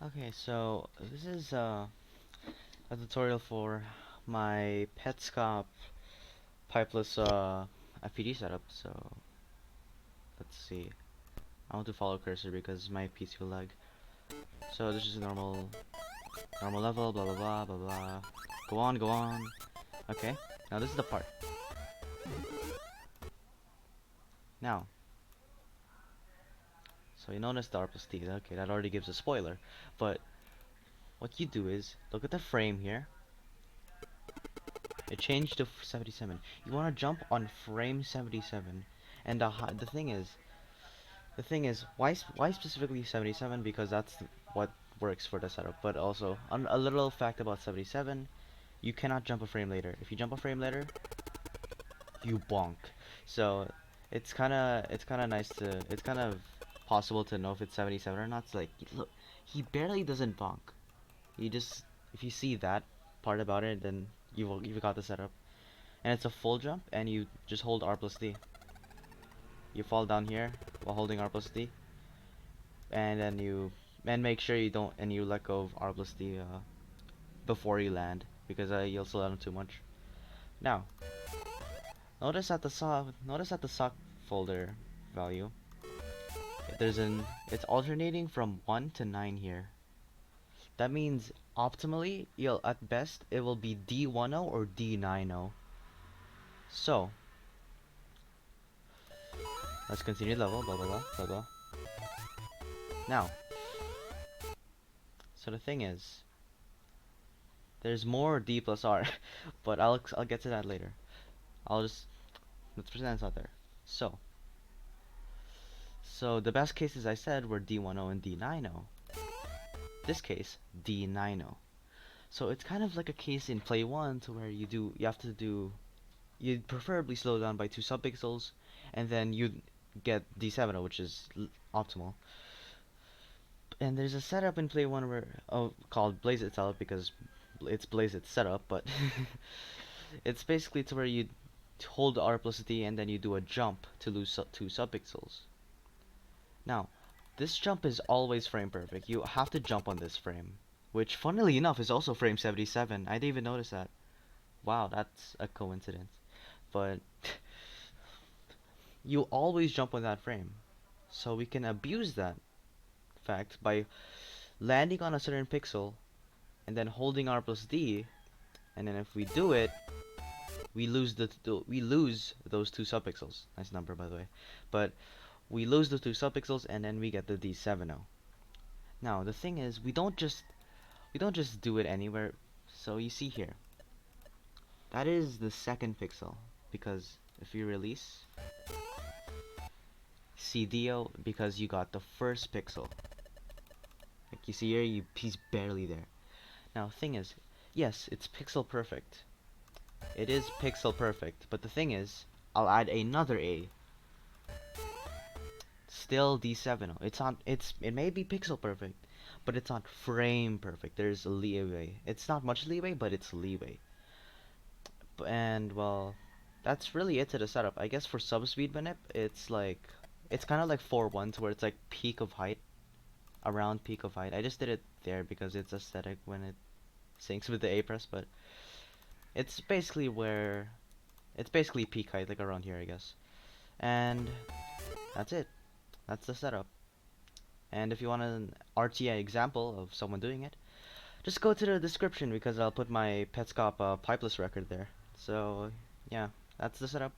Okay, so this is a tutorial for my Petscop Pipeless FPG setup. So let's see. I want to follow cursor because my PC will lag. So this is a normal level. Blah blah blah blah blah. Go on, go on. Okay. Now this is the part. Now, so you notice the R plus T. Okay, that already gives a spoiler. But what you do is look at the frame here. It changed to 77. You want to jump on frame 77, and the thing is, why specifically 77? Because that's what works for the setup. But also, a little fact about 77: you cannot jump a frame later. If you jump a frame later, you bonk. So it's kind of nice to it's kind of possible to know if it's 77 or not. It's like, look, he barely doesn't bonk. You just If you see that part about it, then you've got the setup. And it's a full jump, and you just hold R plus D. You fall down here while holding R plus D, and then make sure you don't and you let go of R plus D before you land, because you'll slow down too much. Now, notice at the sock folder value, it's alternating from 1 to 9 here. That means optimally, at best it will be D10 or D90. So let's continue level, blah blah blah blah blah. Now, so the thing is, there's more D plus R, but I'll get to that later. Let's pretend it's not there. So the best cases I said were D10 and D90. This case, D90. So it's kind of like a case in play one to where you preferably slow down by 2 subpixels, and then you get D70, which is optimal. And there's a setup in play one where called Blaze It setup, because it's Blaze It setup, but it's basically to where you hold R plus D and then you do a jump to lose 2 subpixels. Now, this jump is always frame perfect. You have to jump on this frame, which funnily enough is also frame 77. I didn't even notice that. Wow, that's a coincidence. But you always jump on that frame. So we can abuse that fact by landing on a certain pixel and then holding R plus D, and then if we do it, we lose those 2 subpixels. Nice number, by the way. But we lose the 2 subpixels, and then we get the D70. Now the thing is, we don't just do it anywhere. So you see here, that is the second pixel, because if you release CDO, because you got the first pixel. Like you see here, he's barely there. Now thing is, yes, it's pixel perfect. It is pixel perfect, but the thing is, I'll add another A. Still D70. It may be pixel perfect, but it's not frame perfect. There's leeway. It's not much leeway, but it's leeway. And well, that's really it to the setup. I guess for subspeed manip, it's kind of like 4-1, to where it's like peak of height, around peak of height. I just did it there because it's aesthetic when it syncs with the A press, but it's basically where it's basically peak height, like around here, I guess. And that's it. That's the setup. And if you want an RTA example of someone doing it, just go to the description, because I'll put my Petscop Pipeless record there. So yeah, that's the setup.